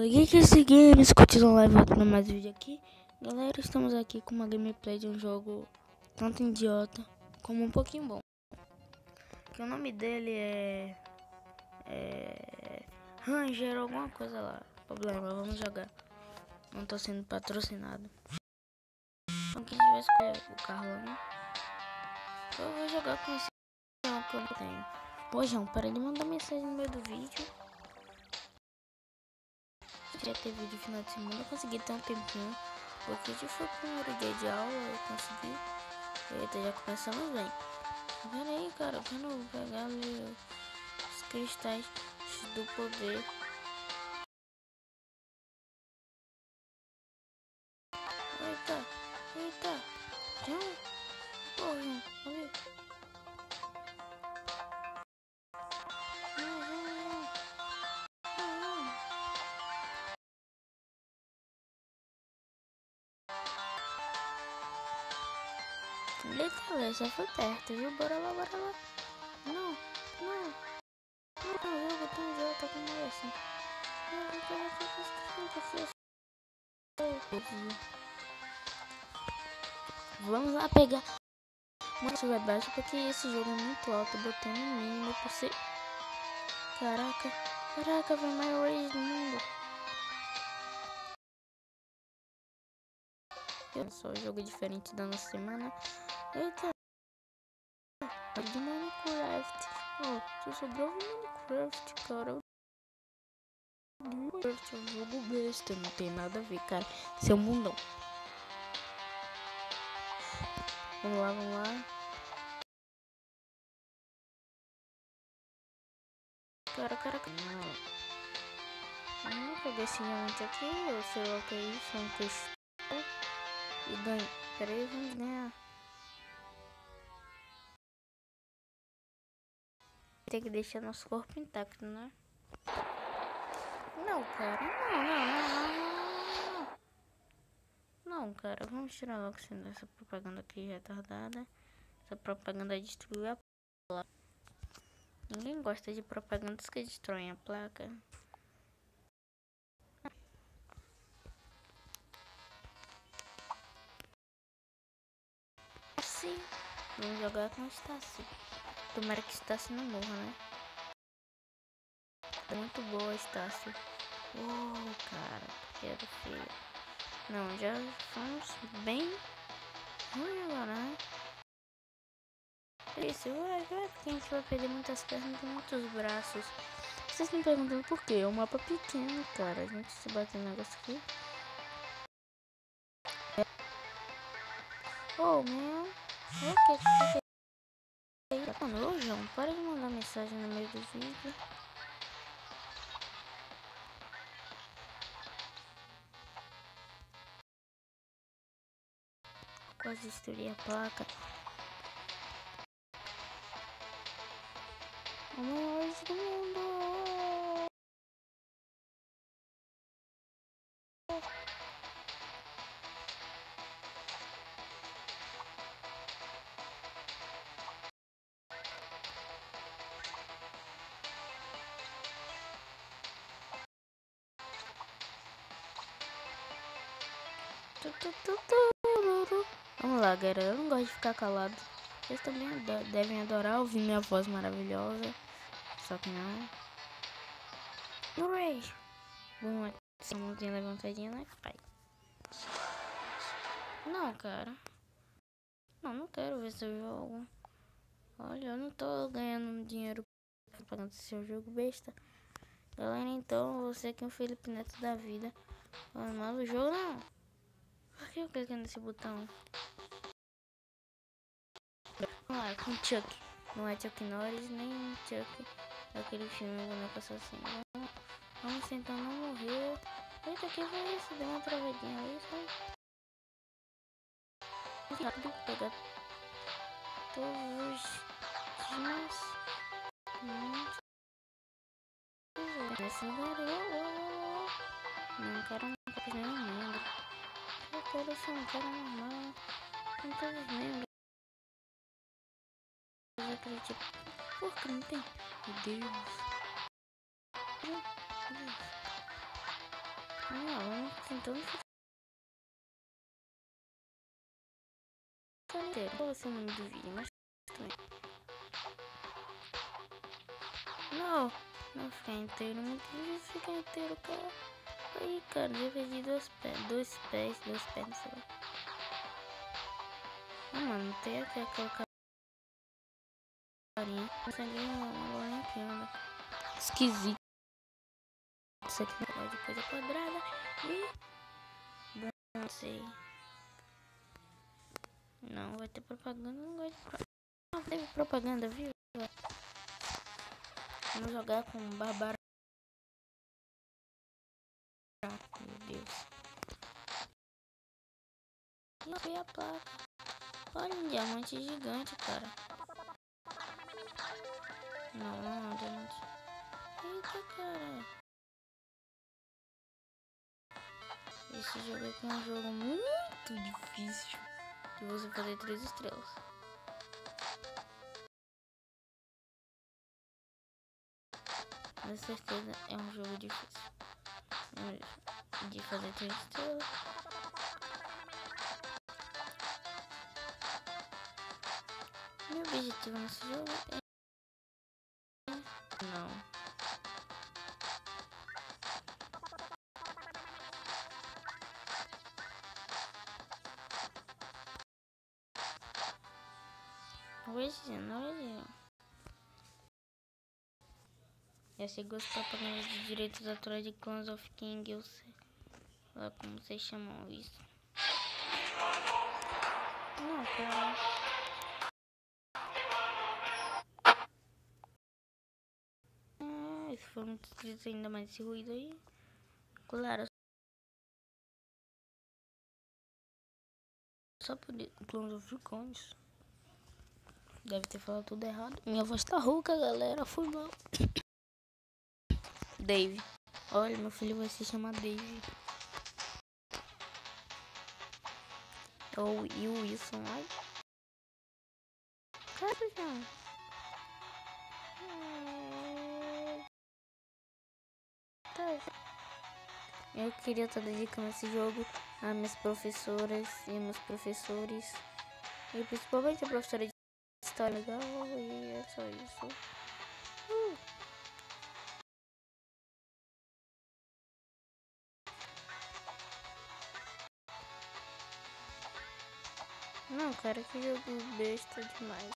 Geeks Games, continuando live voltando mais vídeo aqui. Galera, estamos aqui com uma gameplay de um jogo tanto idiota como um pouquinho bom. Que o nome dele é Ranger, alguma coisa lá. Problema, vamos jogar. Não tô sendo patrocinado. Então quem vai escolher o carro lá, né? Eu vou jogar com esse carro que eu tenho. Pô, João, para de mandar mensagem no meio do vídeo. Já teve vídeo final de semana, eu consegui ter um tempinho. Porque hoje foi o primeiro dia de aula, eu consegui. Eita, já começamos bem. Pera aí, cara, quando eu vou pegar ali os cristais do poder. Eita, eita. João, porra, João, olha. Eita, só foi perto, viu? Bora lá, bora lá. Não, não. Não, jogo tão idiota como esse. Vamos lá pegar. Muito vai baixo porque esse jogo é muito alto. Eu botei no mínimo por ser. Caraca, caraca, foi mais rage do mundo. Eu só jogo diferente da nossa semana. Eita, de Minecraft. Oh, só sobrou Minecraft, cara. Minecraft é um jogo besta, não tem nada a ver, cara. Seu mundão. Vamos lá, vamos lá. Caraca. Não peguei esse diamante aqui, eu sei lá o que é isso, um peixe. E ganhei. Pera aí, vamos ganhar. Tem que deixar nosso corpo intacto, né? Não, cara, não, cara, vamos tirar logo essa propaganda aqui retardada. Essa propaganda destruiu a placa. Ninguém gosta de propagandas que destroem a placa. Sim, vamos jogar com o Estácio. Tomara que Estácio não morra, né? É muito boa, Estácio. Cara, quero feio. Não, já fomos bem ruim agora, né? Isso, porque a gente vai perder muitas pernas e muitos braços. Vocês estão perguntando por quê? É um mapa pequeno, cara. A gente se bater no negócio aqui. Oh, meu. O que? Ô, João, para de mandar mensagem no meio do vídeo. Quase destruí a placa. O maior do mundo. Vamos lá, galera. Eu não gosto de ficar calado. Vocês também devem adorar ouvir minha voz maravilhosa. Só que não. Hooray! Vamos lá. Essa mãozinha levantadinha, né, pai? Não, cara. Não quero ver seu jogo. Olha, eu não tô ganhando dinheiro pagando seu jogo besta. Galera, então você que é um Felipe Neto da vida. Mas o jogo não. Por que eu cliquei nesse botão? Vamos lá, com Chuck. Não é Chuck Norris nem Chuck. Aquele filme boneco assassino. Vamos tentar não morrer. Eita, que foi isso? Deu uma travadinha ali, sabe? Rápido pegar todos os dias. Esse garoto. Não, cara, não quero ser nenhum membro. Eu quero ser um cara normal. Com todos os membros. Eu acredito. Por que não tem? Meu Deus. Não, tentando ficar inteiro. Qual vai ser o nome do vídeo? Mas também. Não, não ficar inteiro. Muito difícil ficar inteiro, cara. Aí, cara, eu perdi dois pés, sei lá. Ah, mano, tem aquela carinha. Consegui uma bolinha aqui, anda. Esquisito. Isso aqui não de coisa quadrada. E... não sei. Não, vai ter propaganda, não gosto de propaganda. Não teve propaganda, viu? Vamos jogar com Bárbara. Meu Deus. E eu vi a placa. Olha, um diamante gigante, cara. Não, não é um diamante. Eita, cara. Esse jogo aqui é um jogo muito difícil de você fazer 3 estrelas. Com certeza é um jogo difícil de fazer 3 estrelas. Meu objetivo nesse jogo é... não. Hoje. Já chegou as propagandas de direitos autorais de Clans of King, eu sei lá como vocês chamam isso. Não, cara. Se for muito esquisito ainda mais esse ruído aí. Claro. Só por Clans of Clans. Deve ter falado tudo errado. Minha voz tá rouca, galera. Foi mal. Dave. Olha, meu filho vai se chamar Dave. Ou o Wilson. Ai. Cara, já. Eu queria estar dedicando esse jogo a minhas professoras e meus professores. E principalmente a professora de história legal. E é só isso. Não, cara, que jogo besta demais.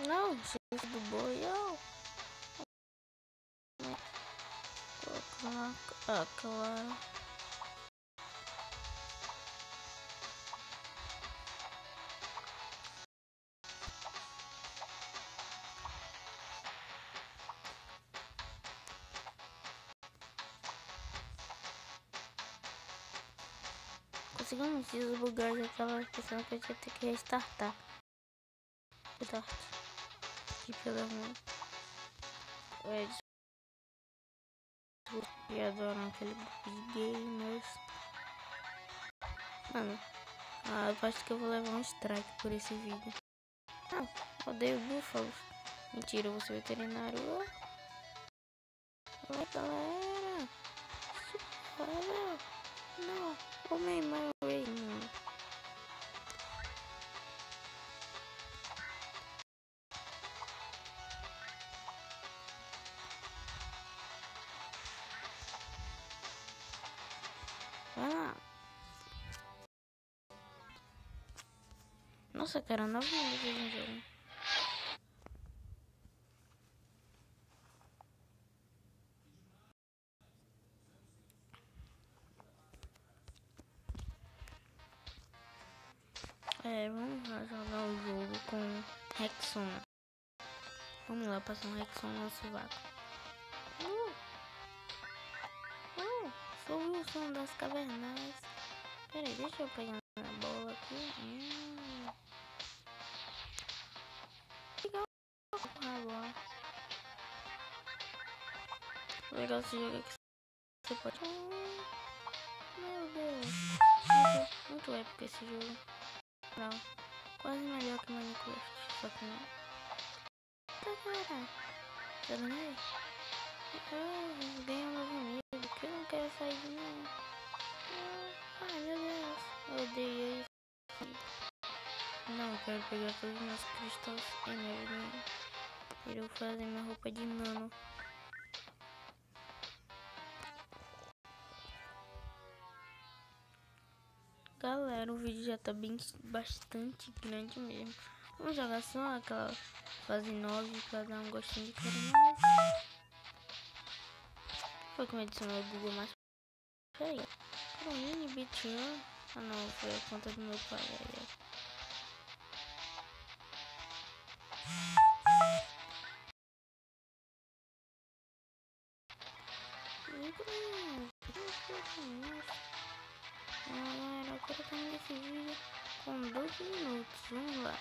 Não, chifre do boi, ó. Ah, claro. Conseguimos desbugar, já tava pensando que eu ia ter que restartar. Que pela mãe. E adoram aquele gamers. Mano, eu acho que eu vou levar um strike por esse vídeo. Ah, odeio búfalos. Mentira, eu vou ser veterinário. Oi, galera. Olha. Não, comei my way. Vai lá. Nossa, cara, 9 minutos no jogo. Vamos lá jogar o jogo com Rexona. Vamos lá, passar um Rexona no sovaco. Sou o Wilson das cavernas. Pera aí, deixa eu pegar a bola aqui. Legal. Legal esse jogo aqui. Você pode... meu Deus. Muito épico esse jogo. Não. Quase melhor que Minecraft. Só que não. Tá, cara. Tá vendo aí? Ganha um novo amigo. que eu não quero sair de mim? Ai, meu Deus. Eu odeio isso. Não, eu quero pegar todos os meus cristais enormes. E eu fazer minha roupa de nano. Galera, o vídeo já tá bastante grande mesmo. Vamos jogar só aquela fase 9 pra dar um gostinho de quero mais. Foi como adicionou o Google mais. Peraí. Caroline Bitchan. Ah não, foi a conta do meu pai. Galera, agora tá nesse vídeo com 12 minutos. Vamos lá.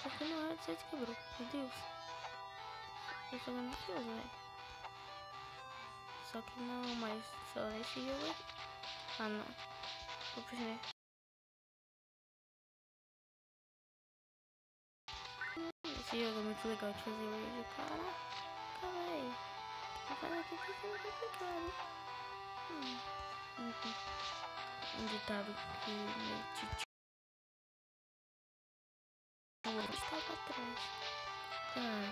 Porque não é, você quebrou. Meu Deus. Eu tô ambicioso, velho. Só que não, mas só nesse jogo aqui. Ah não. Vou perceber. Esse jogo é muito legal de fazer hoje. Caraca, velho. Vou fazer aqui que fica complicado. Um ditado que meu tio estava atrás. Cara,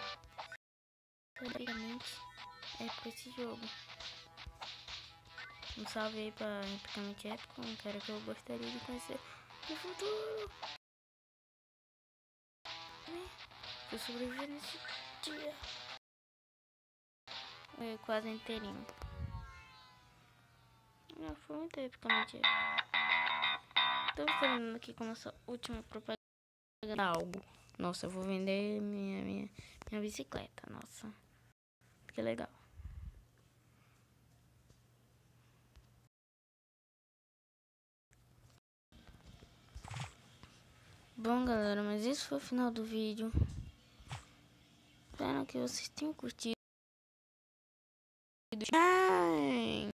praticamente é pra esse jogo. Um salve aí pra Epicamente Épico, um cara que eu gostaria de conhecer no futuro. Eu sobrevivi nesse dia. É quase inteirinho. Não, foi muito Epicamente Épico. Estamos terminando aqui com a nossa última propaganda. Algo. Nossa, eu vou vender minha bicicleta. Nossa, que legal. Bom, galera, mas esse foi o final do vídeo. Espero que vocês tenham curtido.